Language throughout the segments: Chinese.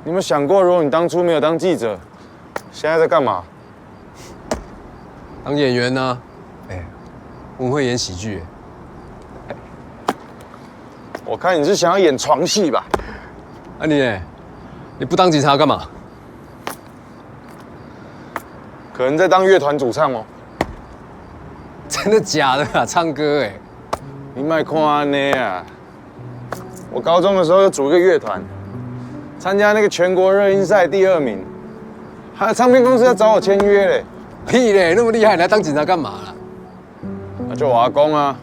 你有没有想过，如果你当初没有当记者，现在在干嘛？当演员呢？哎，我会演喜剧。我看你是想要演床戏吧？啊你呢？你不当警察干嘛？可能在当乐团主唱哦。真的假的啊？唱歌哎？你卖看安呢啊！我高中的时候就组一个乐团，参加那个全国热音赛第2名，还有唱片公司要找我签约嘞。屁嘞！那么厉害，你来当警察干嘛啦？那就我阿公啊，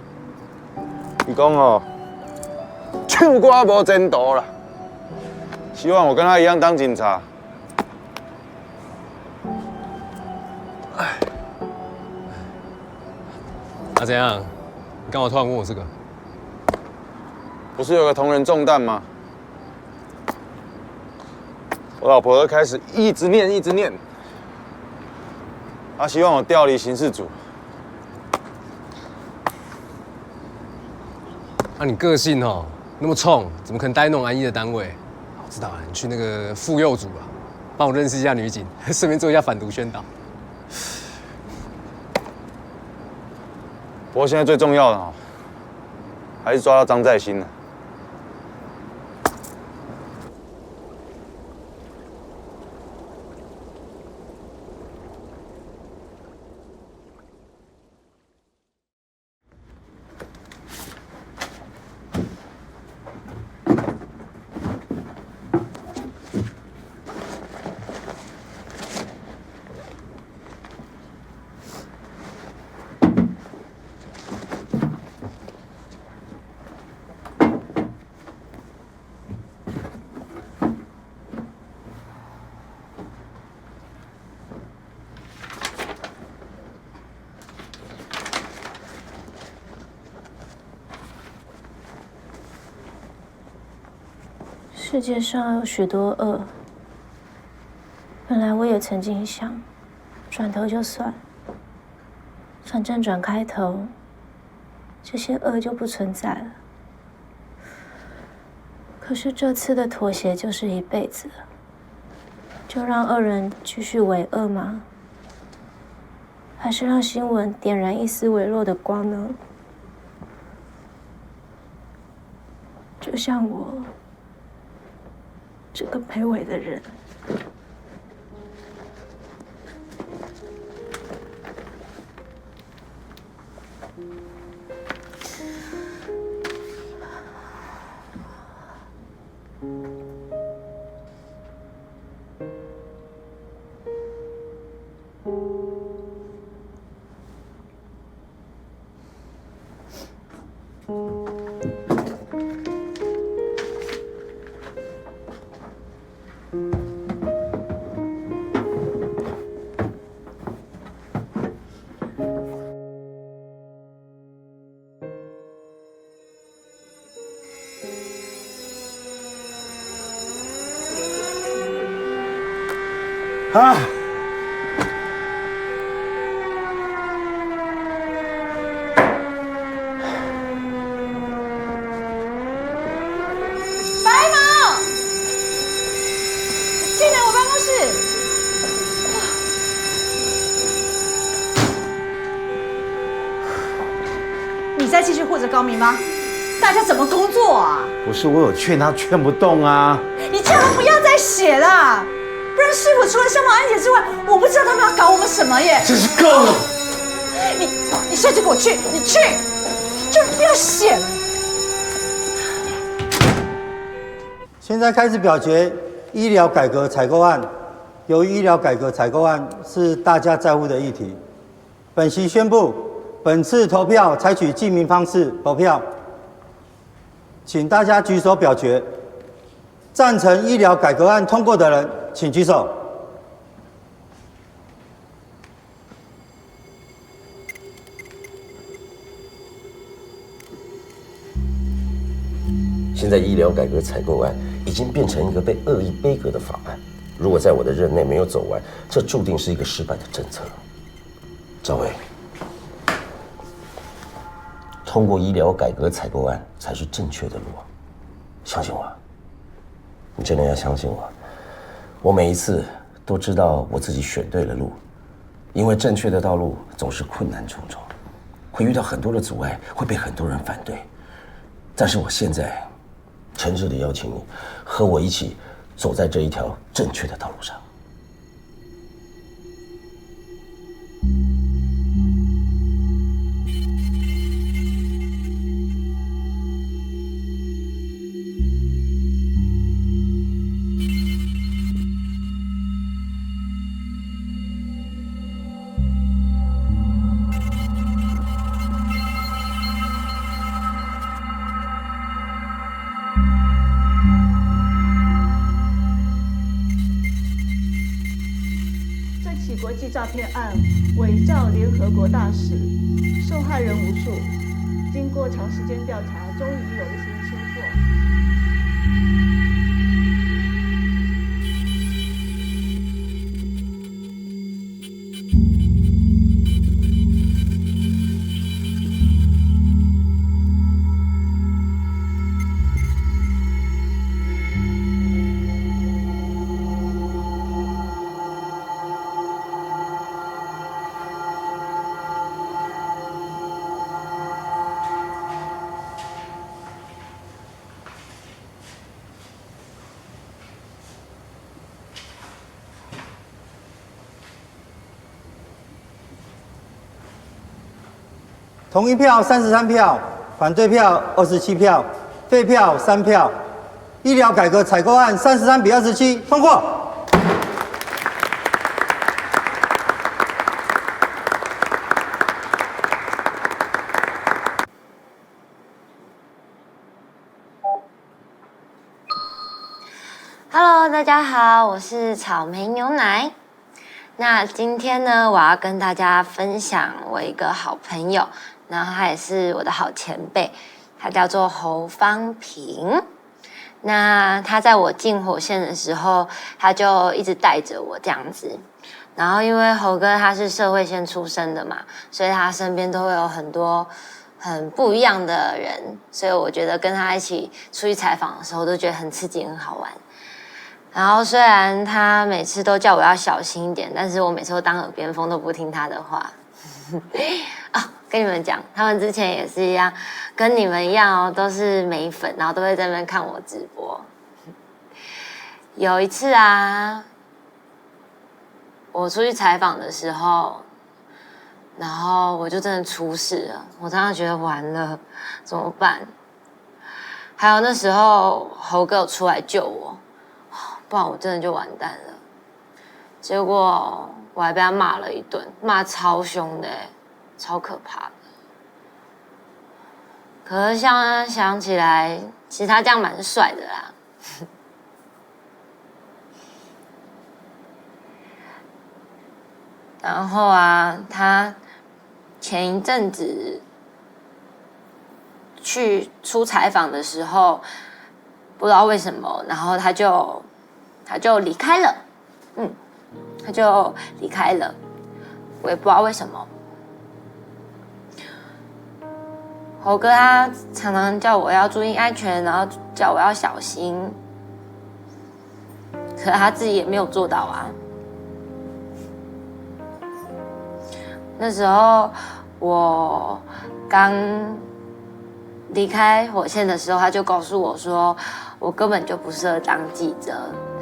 伊讲哦，唱歌无前途啦，希望我跟他一样当警察。啊怎样？你干嘛突然问我这个？不是有个同仁中弹吗？我老婆又开始一直念，她希望我调离刑事组。啊，你个性哦那么冲，怎么可能待那种安逸的单位？我知道了，你去那个妇幼组啊，帮我认识一下女警，顺便做一下反毒宣导。不过现在最重要的哦，还是抓到张在兴了。世界上有许多恶，本来我也曾经想，转头就算，反正转开头，这些恶就不存在了。可是这次的妥协就是一辈子了，就让恶人继续为恶吗？还是让新闻点燃一丝微弱的光呢？就像我这个卑微的人。啊！白毛，进来我办公室。你再继续护着高明吗？大家怎么工作啊？不是我有劝他，劝不动啊。你叫他不要再写了。不然师傅除了消防安检之外，我不知道他们要搞我们什么耶！真是够了！你现在就给我去，你去，就是不要写了。现在开始表决医疗改革采购案。由于医疗改革采购案是大家在乎的议题，本席宣布，本次投票采取记名方式投票，请大家举手表决。赞成医疗改革案通过的人，请举手。现在医疗改革采购案已经变成一个被恶意背革的法案，如果在我的任内没有走完，这注定是一个失败的政策。赵伟，通过医疗改革采购案才是正确的路，相信我。你真的要相信我，我每一次都知道我自己选对了路，因为正确的道路总是困难重重，会遇到很多的阻碍，会被很多人反对。但是我现在诚挚地邀请你和我一起走在这一条正确的道路上。国际诈骗案伪造联合国大使，受害人无数。经过长时间调查，终于有一些收获。同意票33票，反对票27票，废票3票。医疗改革采购案33比27通过。Hello， 大家好，我是草莓牛奶。那今天呢，我要跟大家分享我一个好朋友，然后他也是我的好前辈，他叫做侯方平。那他在我进火线的时候，他就一直带着我这样子。然后因为侯哥他是社会线出身的嘛，所以他身边都会有很多很不一样的人，所以我觉得跟他一起出去采访的时候，都觉得很刺激、很好玩。然后虽然他每次都叫我要小心一点，但是我每次都当耳边风，都不听他的话。跟你们讲，他们之前也是一样，跟你们一样哦，都是美粉，然后都会在那边看我直播。有一次啊，我出去采访的时候，然后我就真的出事了，我当时觉得完了，怎么办？还有那时候侯哥有出来救我。不然我真的就完蛋了。结果我还被他骂了一顿，骂超凶的，超可怕的。可是现在想起来，其实他这样蛮帅的啦。然后啊，他前一阵子去出采访的时候，不知道为什么，然后他就离开了，他就离开了，我也不知道为什么。侯哥他常常叫我要注意安全，然后叫我要小心，可是他自己也没有做到啊。那时候我刚离开火线的时候，他就告诉我说，我根本就不适合当记者。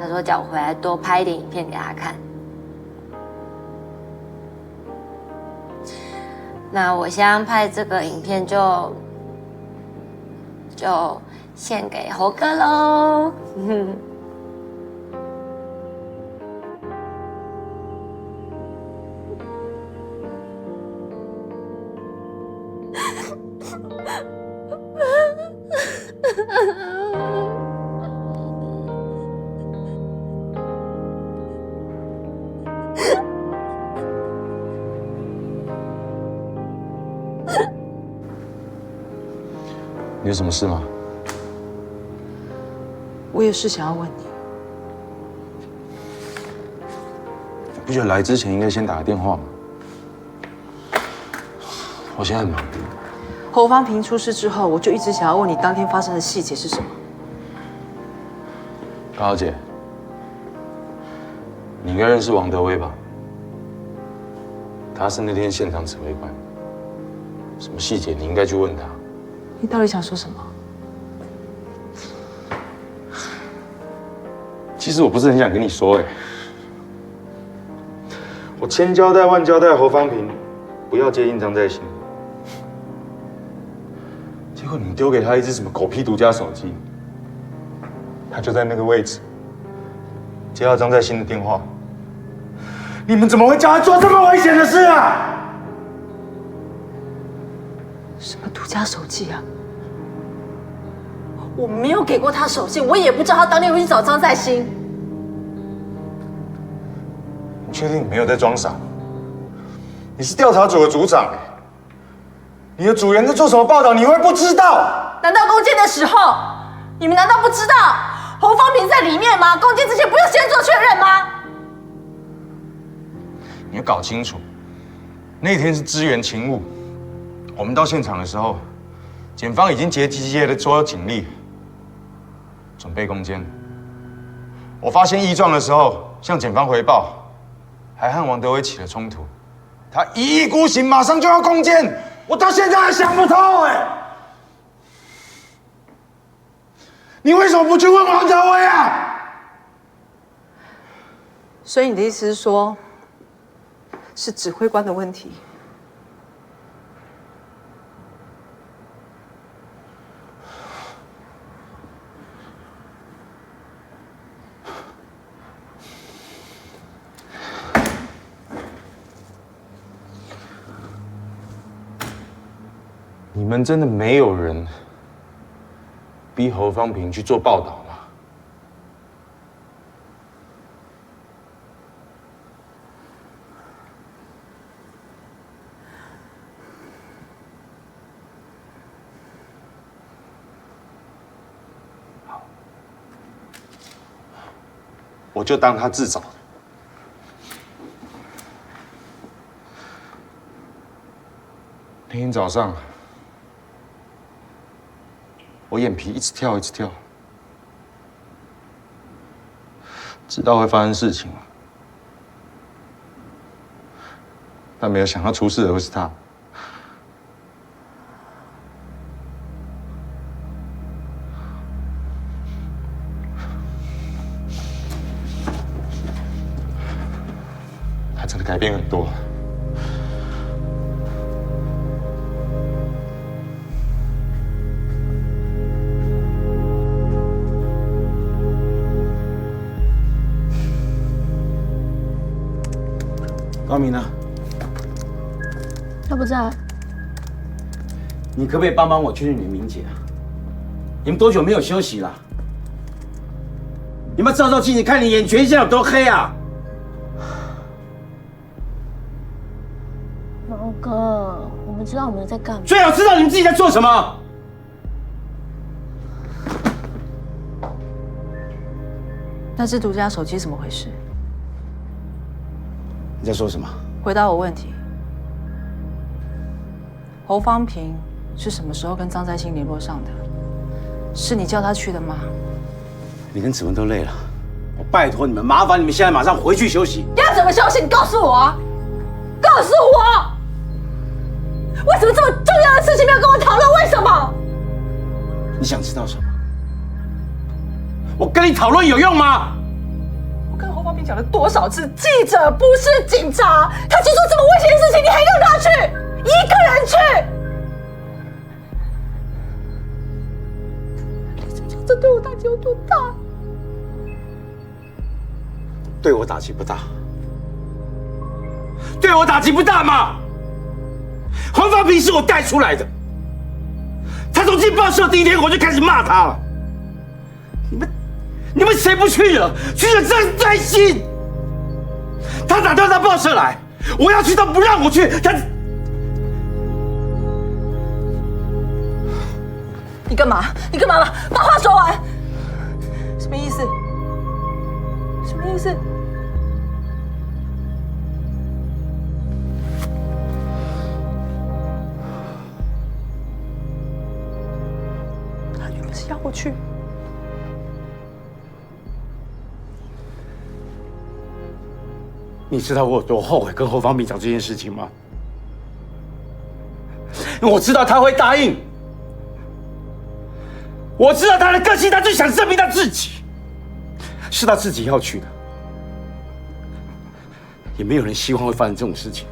他说叫我回来多拍一点影片给他看。那我现在拍这个影片就献给侯哥喽。你有什么事吗？我有事想要问你。你不觉得来之前应该先打个电话吗？我现在很忙。侯方平出事之后，我就一直想要问你当天发生的细节是什么。高小姐，该认识王德威吧？他是那天现场指挥官，什么细节你应该去问他。你到底想说什么？其实我不是很想跟你说，我千交代万交代侯方平不要接近张在兴，结果你们丢给他一只什么狗屁独家手机，他就在那个位置接到张在兴的电话。你们怎么会叫他做这么危险的事啊？什么独家手机啊？我没有给过他手机，我也不知道他当天会去找张在兴。你确定你没有在装傻？你是调查组的组长，你的组员在做什么报道，你会不知道？难道攻坚的时候，你们难道不知道侯方平在里面吗？攻坚之前不用先做确认吗？你要搞清楚，那天是支援勤务，我们到现场的时候，检方已经集结了所有警力，准备攻坚。我发现异状的时候，向检方回报，还和王德威起了冲突。他一意孤行，马上就要攻坚，我到现在还想不透你为什么不去问王德威啊？所以你的意思是说，是指挥官的问题？你们真的没有人逼侯方平去做报道吗？好，我就当他自找的。那天早上，我眼皮一直跳，一直跳，知道会发生事情，但没有想到出事的会是他。他真的改变很多。高明呢？他不在。你可不可以帮帮我，劝劝你明姐啊？你们多久没有休息了？你们照照镜子，看你眼全现在有多黑啊！毛哥，我们知道我们在干嘛。最好知道你们自己在做什么。那只独家手机怎么回事？你在说什么？回答我问题。侯方平是什么时候跟张在兴联络上的？是你叫他去的吗？你跟子文都累了，我拜托你们，麻烦你们现在马上回去休息。要怎么休息？你告诉我啊！告诉我，为什么这么重要的事情没有跟我讨论？为什么？你想知道什么？我跟你讨论有用吗？我跟侯方平讲了多少次，记者不是警察，他去做这么危险的事情，你还让他去，一个人去？你知不知道这对我打击有多大？对我打击不大，对我打击不大吗？黄方平是我带出来的，他从进报社第一天我就开始骂他了。你们谁不去了？去了张在兴，他打电话到报社来，我要去，他不让我去，他。你干嘛？你干嘛？把话说完。什么意思？什么意思？他原本是要我去。你知道我有多后悔跟侯方斌讲这件事情吗？我知道他会答应，我知道他的个性，他就想证明他自己，是他自己要去的，也没有人希望会发生这种事情。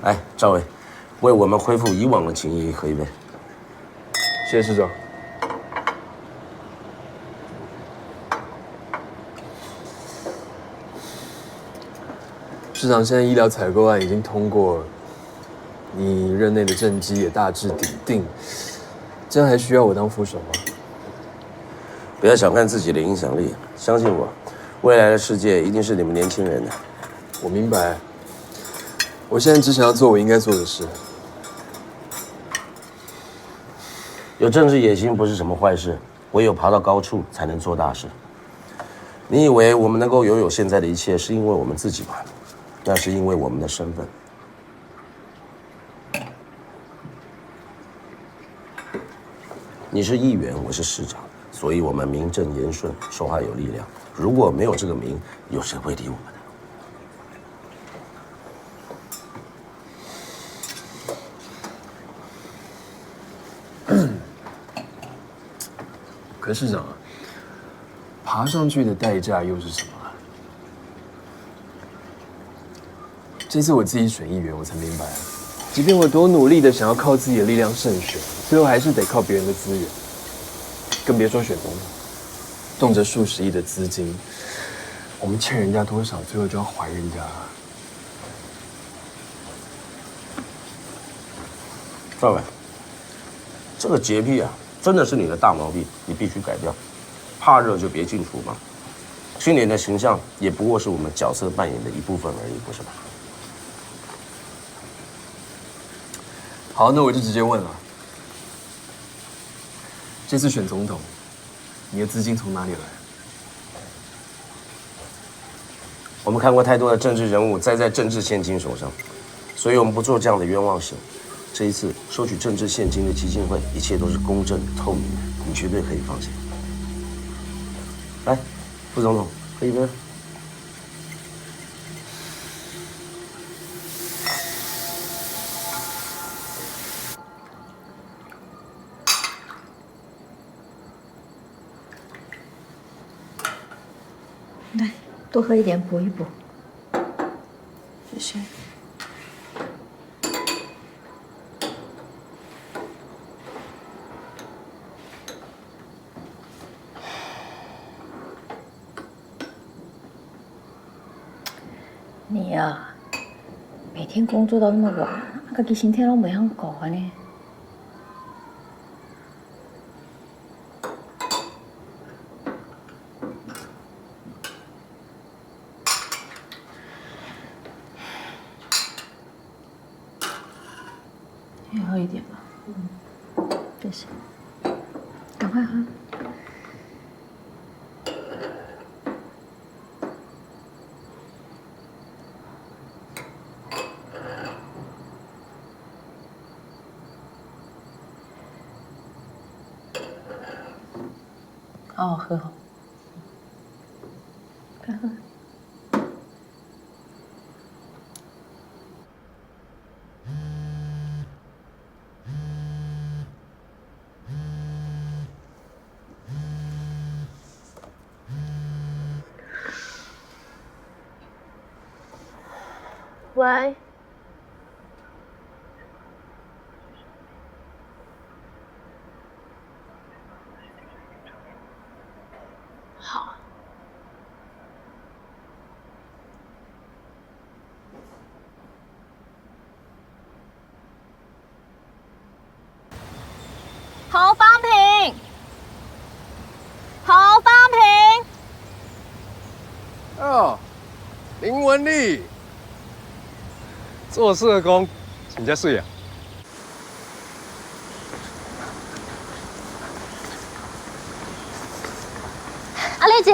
来，赵伟，为我们恢复以往的情谊喝一杯。谢谢市长。市长，现在医疗采购案已经通过了，你任内的政绩也大致底定，这样还需要我当副手吗？不要小看自己的影响力，相信我，未来的世界一定是你们年轻人的。我明白，我现在只想要做我应该做的事。有政治野心不是什么坏事，唯有爬到高处才能做大事。你以为我们能够拥有现在的一切，是因为我们自己吗？那是因为我们的身份。你是议员，我是市长，所以我们名正言顺，说话有力量。如果没有这个名，有谁会理我们呢？可是市长啊，爬上去的代价又是什么啊？这次我自己选议员，我才明白，即便我多努力的想要靠自己的力量胜选，最后还是得靠别人的资源，更别说选总统，动辄数十亿的资金，我们欠人家多少，最后就要还人家。赵伟，这个洁癖啊，真的是你的大毛病，你必须改掉。怕热就别进厨房。青年的形象也不过是我们角色扮演的一部分而已，不是吗？好，那我就直接问了，这次选总统，你的资金从哪里来？我们看过太多的政治人物栽在政治现金手上，所以我们不做这样的冤枉事。这一次收取政治现金的基金会，一切都是公正透明的，你绝对可以放心。来，副总统，喝一杯。来，多喝一点，补一补。谢谢。你啊，每天工作到那么晚，自己身体拢袂晓顾安尼。也喝一点吧。谢谢。赶快喝。好好喝哦，快喝。喂。好。侯方平，哦，林文丽，做社工，请假水啊！阿丽姐，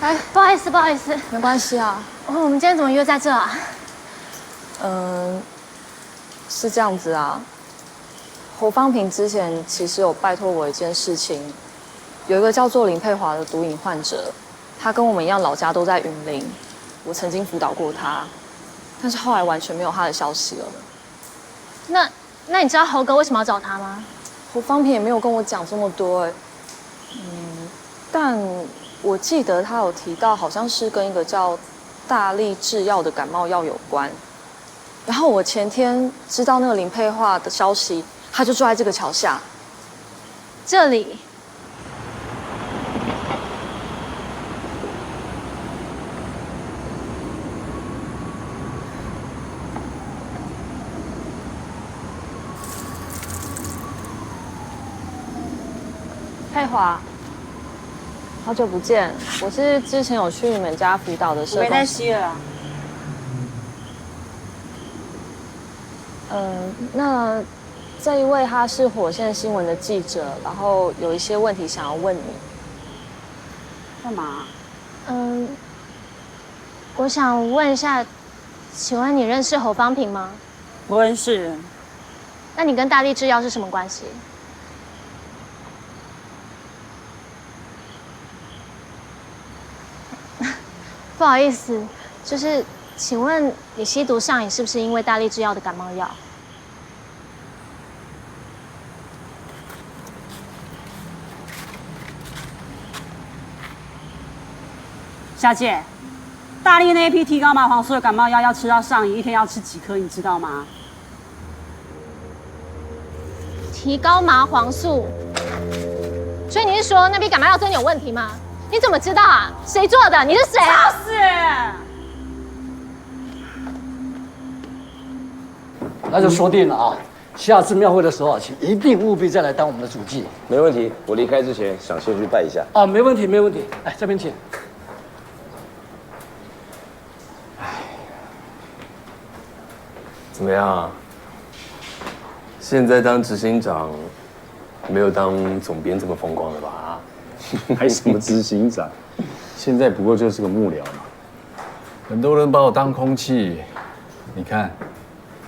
哎，不好意思，不好意思，没关系啊。我们今天怎么约在这啊？是这样子啊。侯方平之前其实有拜托我一件事情，有一个叫做林佩华的毒瘾患者，他跟我们一样，老家都在云林，我曾经辅导过他，但是后来完全没有他的消息了。那你知道侯哥为什么要找他吗？侯方平也没有跟我讲这么多但我记得他有提到，好像是跟一个叫大力制药的感冒药有关。然后我前天知道那个林佩华的消息，他就住在这个桥下。这里。佩华，好久不见，我是之前有去你们家辅导的社工。没在吸了。那这一位他是火线新闻的记者，然后有一些问题想要问你。干嘛？我想问一下，请问你认识侯方平吗？不认识。那你跟大力制药是什么关系？不好意思，就是请问你吸毒上瘾是不是因为大力制药的感冒药？小姐，大力那一批提高麻黄素的感冒药要吃到上瘾，一天要吃几颗，你知道吗？提高麻黄素，所以你是说那批感冒药真的有问题吗？你怎么知道啊？谁做的？你是谁啊？就是。那就说定了啊！下次庙会的时候啊，请一定务必再来当我们的主祭。没问题，我离开之前想先去拜一下。啊，没问题，没问题。来，这边请。怎么样？现在当执行长，没有当总编这么风光了吧？啊？还什么执行长？现在不过就是个幕僚嘛。很多人把我当空气，你看，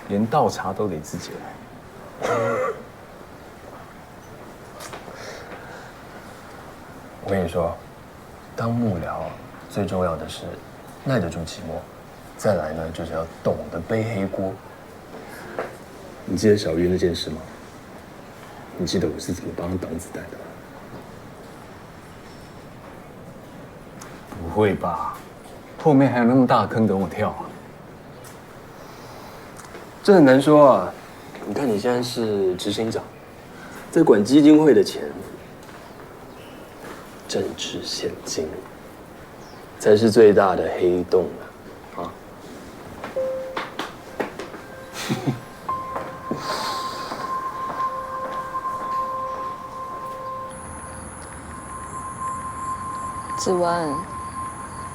连倒茶都得自己来。我跟你说，当幕僚最重要的是耐得住寂寞，再来呢就是要懂得背黑锅。你记得小鱼那件事吗？你记得我是怎么帮他挡子弹的吗？不会吧？后面还有那么大的坑等我跳啊！这很难说啊。你看你现在是执行长，在管基金会的钱，政治现金才是最大的黑洞啊！子文，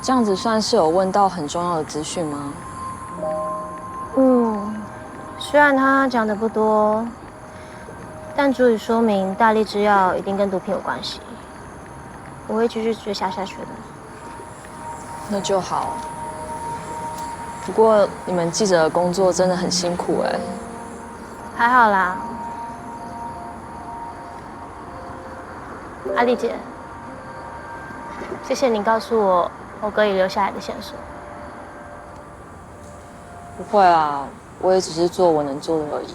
这样子算是有问到很重要的资讯吗？虽然他讲的不多，但足以说明大力制药一定跟毒品有关系。我会继续追查下去的。那就好。不过你们记者的工作真的很辛苦哎。还好啦，阿丽姐，谢谢你告诉我侯哥已留下来的线索。不会啊，我也只是做我能做的而已。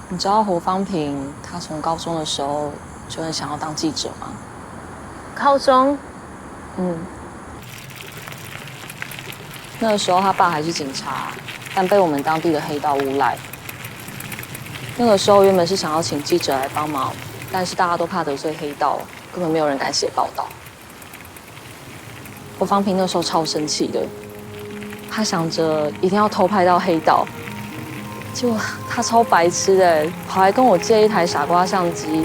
你知道侯方平他从高中的时候就很想要当记者吗？高中？那个时候他爸还是警察，但被我们当地的黑道诬赖。那个时候原本是想要请记者来帮忙，但是大家都怕得罪黑道，根本没有人敢写报道。侯方平那时候超生气的，他想着一定要偷拍到黑道，结果他超白痴的，跑来跟我借一台傻瓜相机。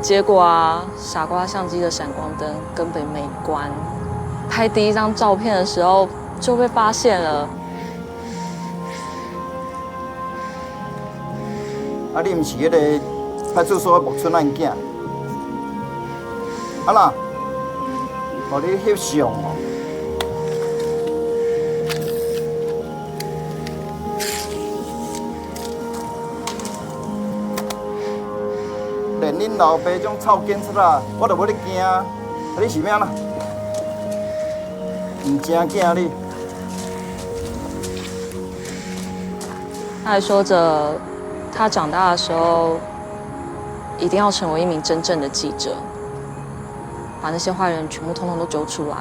结果啊，傻瓜相机的闪光灯根本没关，拍第一张照片的时候就被发现了。啊，你毋是迄个派出所的木村案件？啊啦，互你翕相哦。连恁老爸种臭检察啊，我都要你惊啊！你是咩啦？唔正惊你。他还说着，他长大的时候一定要成为一名真正的记者，把那些坏人全部通通都揪出来。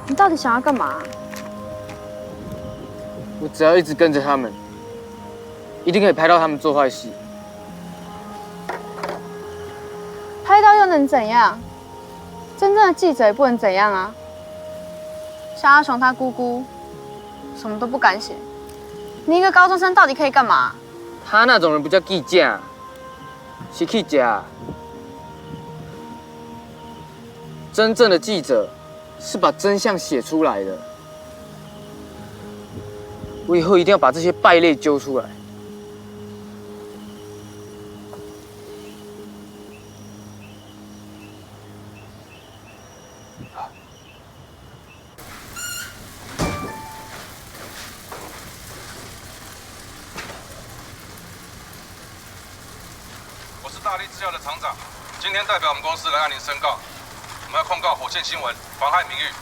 你到底想要干嘛？我只要一直跟着他们，一定可以拍到他们做坏事。拍到又能怎样？真正的记者也不能怎样啊。像阿雄他姑姑，什么都不敢写。你一个高中生到底可以干嘛？他那种人不叫记者，是记者。真正的记者是把真相写出来的。我以后一定要把这些败类揪出来。我是大力制药的厂长，今天代表我们公司来按您申告，我们要控告火线新闻妨害名誉。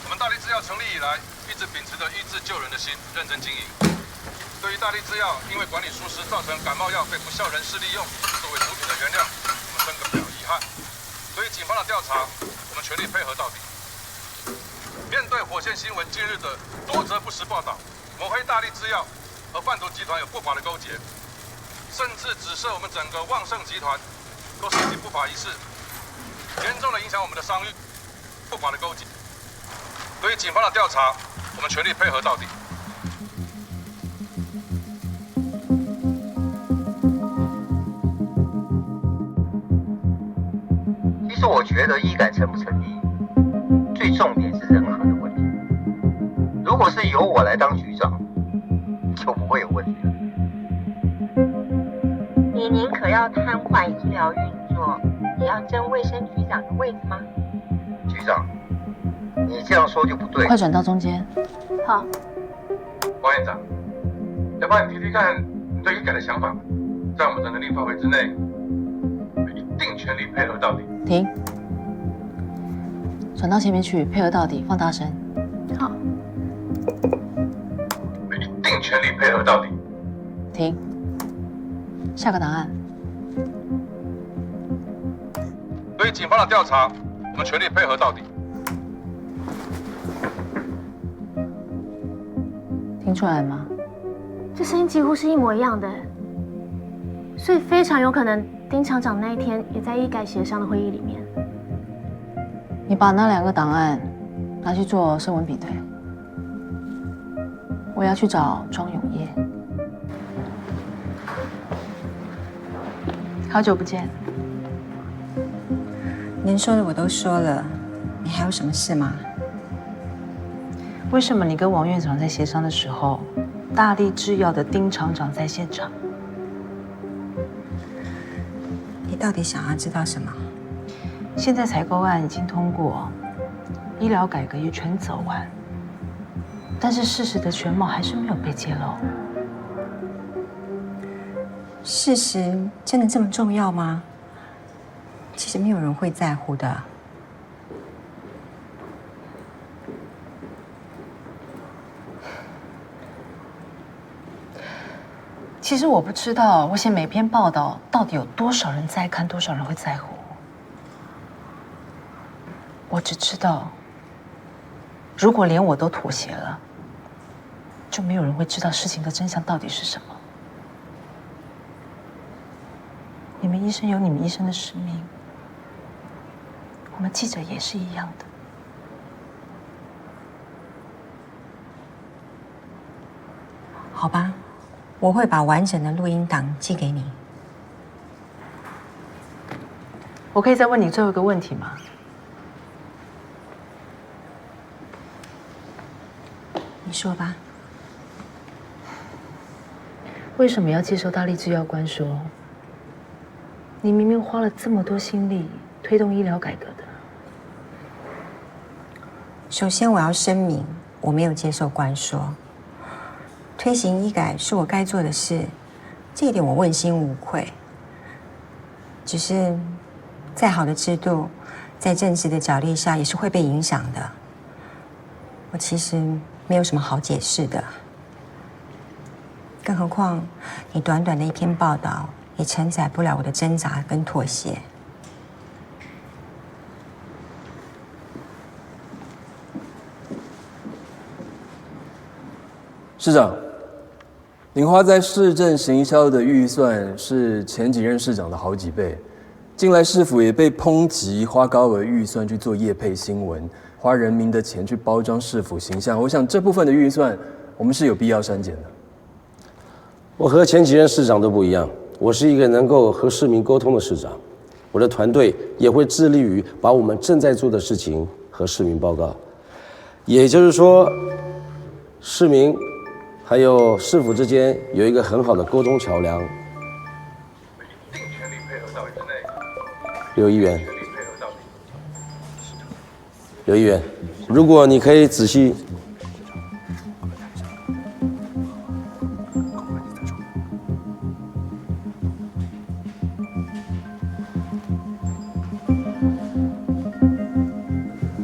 我们大力制药成立以来，一直秉持着医治救人的心，认真经营。对于大力制药因为管理疏失造成感冒药被不孝人士利用作为毒品的原料，我们深感表遗憾。对于警方的调查，我们全力配合到底。面对火线新闻近日的多则不实报道，抹黑大力制药和贩毒集团有不法的勾结，甚至指涉我们整个旺盛集团都涉及不法一事，严重的影响我们的商誉，不法的勾结。对于警方的调查，我们全力配合到底。其实我觉得医改成不成立，最重点是人和的问题。如果是由我来当局长，就不会有问题了。你宁可要瘫痪医疗运作，也要争卫生局长的位子吗？局长，你这样说就不对。快转到中间。好。王院长，要不然你提提看你对医改的想法，在我们的能力范围之内，一定全力配合到底。停。转到前面去，配合到底，放大声。好。一定全力配合到底。停。下个档案。对于警方的调查，我们全力配合到底。听出来吗？这声音几乎是一模一样的，所以非常有可能丁厂长那一天也在医改协商的会议里面。你把那2个档案拿去做声纹比对，我要去找庄永业。好久不见。您说的我都说了，你还有什么事吗？为什么你跟王院长在协商的时候，大力制药的丁厂长在现场？你到底想要知道什么？现在采购案已经通过，医疗改革也全走完，但是事实的全貌还是没有被揭露。事实真的这么重要吗？其实没有人会在乎的。其实我不知道，我写每篇报道到底有多少人在看，多少人会在乎。我只知道，如果连我都妥协了，就没有人会知道事情的真相到底是什么。你们医生有你们医生的使命，我们记者也是一样的。好吧，我会把完整的录音档寄给你。我可以再问你最后一个问题吗？你说吧。为什么要接受大力制药官说？你明明花了这么多心力推动医疗改革的。首先，我要声明，我没有接受官说。推行医改是我该做的事，这一点我问心无愧。只是，再好的制度，在政治的角力下也是会被影响的。我其实没有什么好解释的，更何况你短短的一篇报道也承载不了我的挣扎跟妥协。市长，您花在市政行销的预算是前几任市长的好几倍，近来市府也被抨击花高额预算去做业配新闻，花人民的钱去包装市府形象。我想这部分的预算，我们是有必要删减的。我和前几任市长都不一样，我是一个能够和市民沟通的市长，我的团队也会致力于把我们正在做的事情和市民报告。也就是说，市民还有市府之间有一个很好的沟通桥梁。刘议员，刘议员，如果你可以仔细。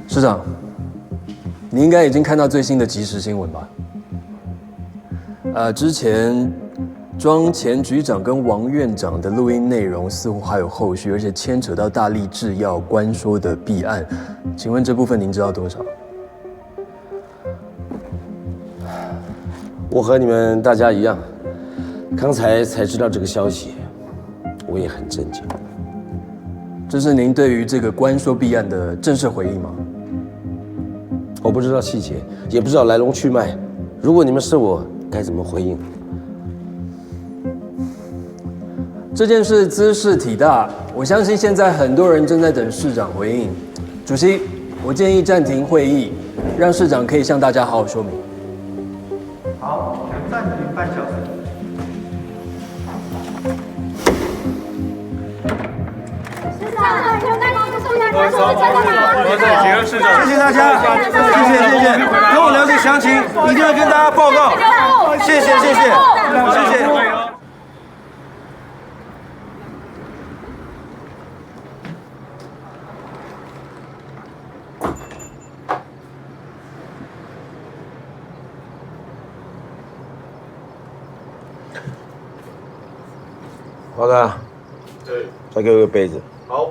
市长，你应该已经看到最新的即时新闻吧？之前庄前局长跟王院长的录音内容似乎还有后续，而且牵扯到大力制药官说的弊案，请问这部分您知道多少？我和你们大家一样，刚才才知道这个消息，我也很震惊。这是您对于这个官说弊案的正式回应吗？我不知道细节，也不知道来龙去脉。如果你们是我，该怎么回应？这件事兹事体大，我相信现在很多人正在等市长回应。主席，我建议暂停会议，让市长可以向大家好好说明。好，暂停半小时。市长，你们在公司送来官说是真的吗？谢谢大家，谢谢，等我了解详情，一定会跟大家报告。谢谢。华哥，对，再给我个杯子。好。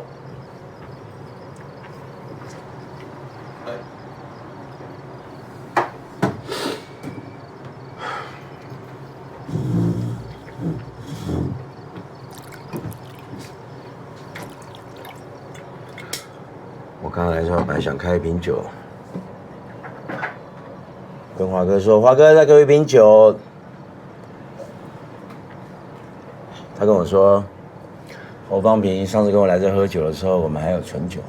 我刚来的时候本来想开一瓶酒，跟华哥说，华哥再给我一瓶酒。他跟我说，侯方平上次跟我来这喝酒的时候，我们还有存酒。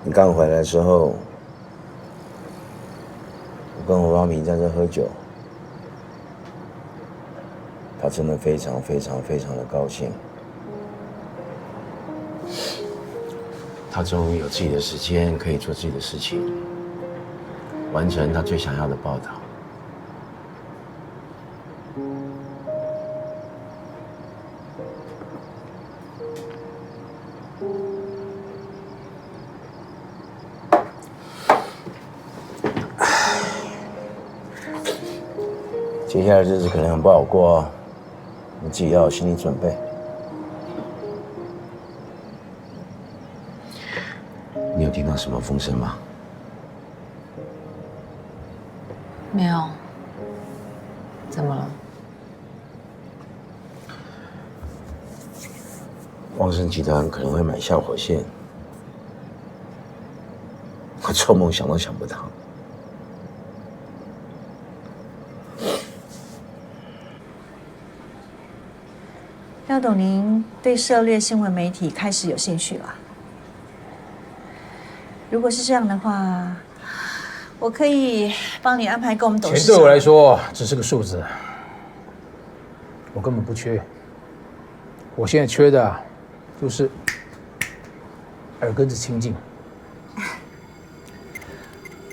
你刚回来的时候，我跟侯方平在这喝酒，他真的非常的高兴。他终于有自己的时间，可以做自己的事情，完成他最想要的报道。接下来日子可能很不好过哦，你自己要有心理准备。你有听到什么风声吗？没有。怎么了？旺盛集团可能会买下火线，我做梦想都想不到。廖董，您对涉猎新闻媒体开始有兴趣了？如果是这样的话，我可以帮你安排跟我们董事长。钱对我来说只是个数字，我根本不缺。我现在缺的就是耳根子清净。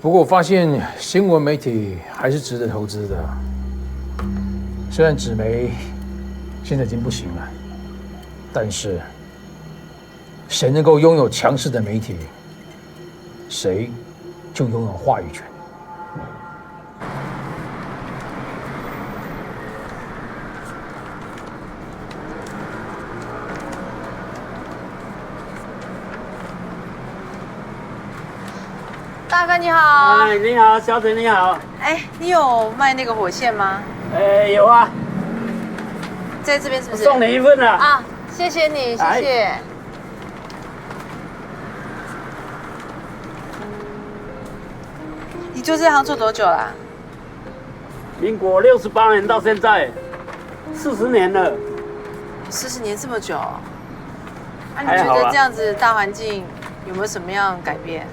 不过我发现新闻媒体还是值得投资的，虽然纸媒现在已经不行了，但是谁能够拥有强势的媒体，谁就拥有话语权。大哥你好。哎，你好，小姐你好。哎，你有卖那个火线吗？哎，有啊。在这边是不是？送你一份了。啊，谢谢你，谢谢。你做这行做多久啦？民国68年到现在，40年了。40年这么久？啊，你还好啊觉得这样子大环境有没有什么样改变？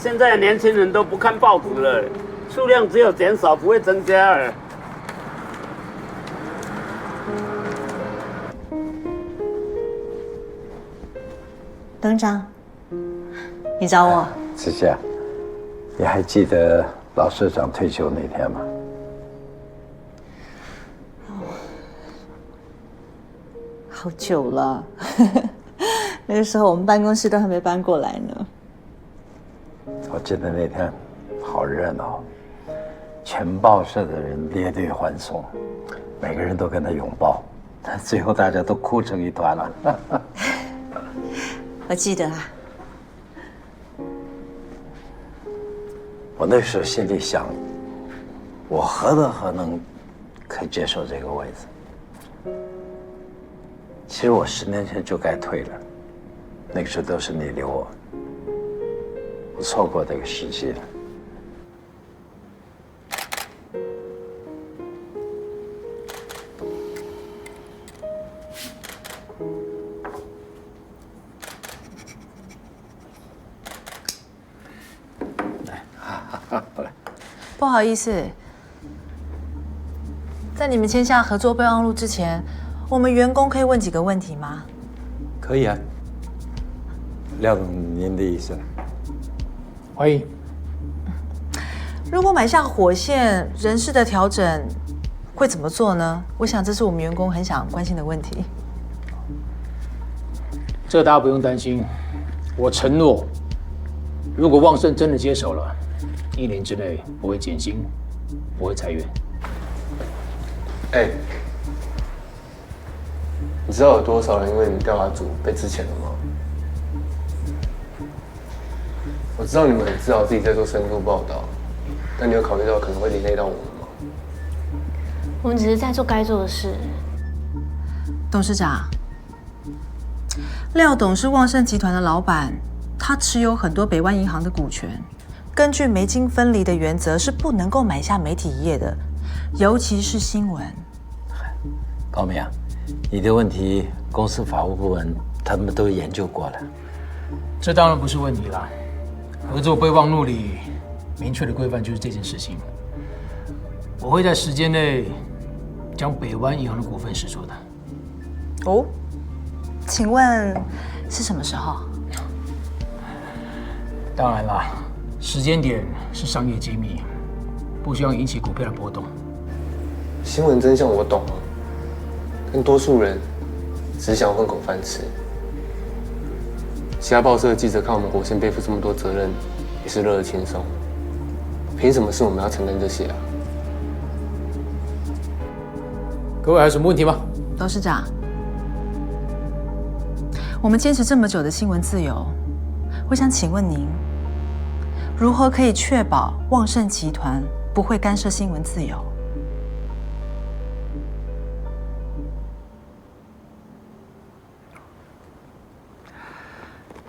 现在年轻人都不看报纸了，数量只有减少，不会增加了。董事长，你找我？子夏，你还记得老社长退休那天吗？好久了，那个时候我们办公室都还没搬过来呢。我记得那天好热闹，全报社的人列队欢送，每个人都跟他拥抱，但最后大家都哭成一团了。我记得啊。我那时候心里想，我何德何能可以接受这个位置？其实我10年前就该退了，那个时候都是你留我，我错过这个时机了。不好意思，在你们签下合作备忘录之前，我们员工可以问几个问题吗？可以啊，廖总，您的意思？欢迎。如果买下火线，人事的调整会怎么做呢？我想这是我们员工很想关心的问题。这大家不用担心，我承诺，如果旺盛真的接手了，1年之内不会减薪，不会裁员。哎，你知道有多少人因为你调查组被资遣了吗？我知道你们很自豪自己在做深度报道，但你有考虑到可能会连累到我们吗？我们只是在做该做的事。董事长，廖董是旺盛集团的老板，他持有很多北湾银行的股权。根据没经分离的原则，是不能够买下媒体业的，尤其是新闻。高明啊，你的问题公司法务部门他们都研究过了。这当然不是问题啦。合作备忘录里明确的规范就是这件事情。我会在时间内将北湾银行的股份释出的。哦，请问是什么时候？当然啦，时间点是商业机密，不希望引起股票的波动。新闻真相我懂啊，但多数人只想混口饭吃。其他报社的记者看我们火线背负这么多责任，也是乐得轻松。凭什么是我们要承担这些啊？各位还有什么问题吗？董事长，我们坚持这么久的新闻自由，我想请问您，如何可以确保旺盛集团不会干涉新闻自由？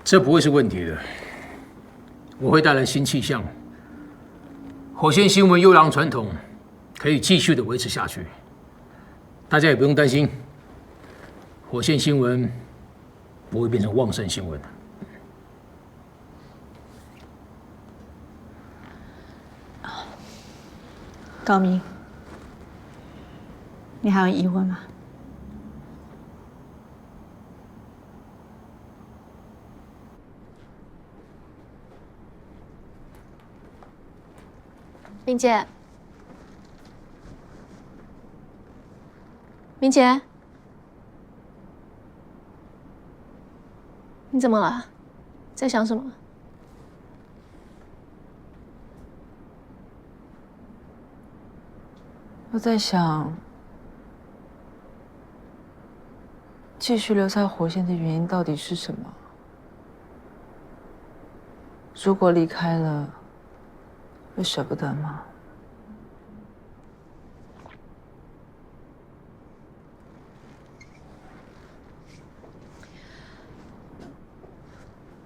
这不会是问题的，我会带来新气象，火线新闻优良传统可以继续的维持下去，大家也不用担心，火线新闻不会变成旺盛新闻。高明，你还有疑问吗？明姐，明姐，你怎么了？在想什么？我在想，继续留在火线的原因到底是什么？如果离开了，会舍不得吗？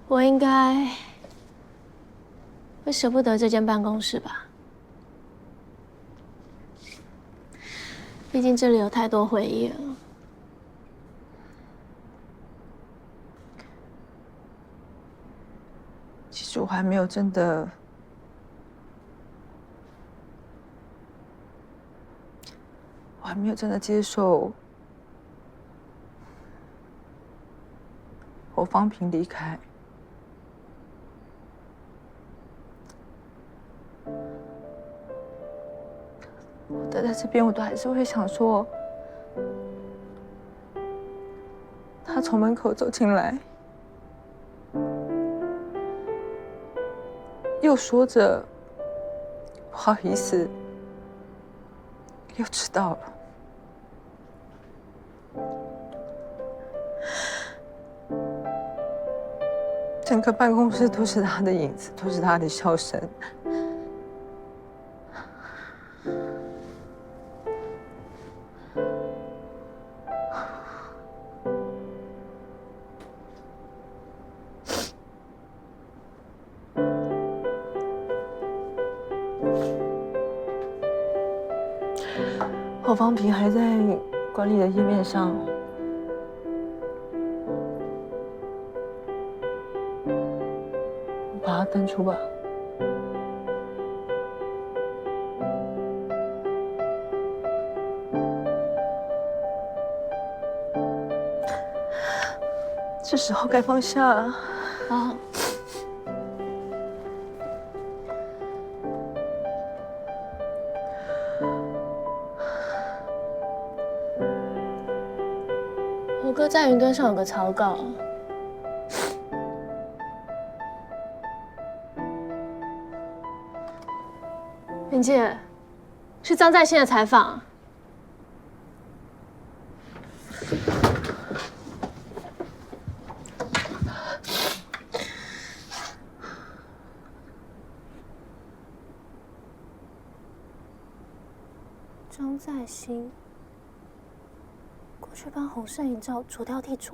我应该会舍不得这间办公室吧？毕竟这里有太多回忆了。其实我还没有真的，接受侯方平离开。我待在这边，我都还是会想说，他从门口走进来，又说着不好意思，又迟到了。整个办公室都是他的影子，都是他的笑声。侯方平还在管理的页面上。把它登出吧。这时候该放下了啊！我哥在云端上有个草稿。明姐，是张在兴的采访。张在兴过去帮洪胜营造逐条地主。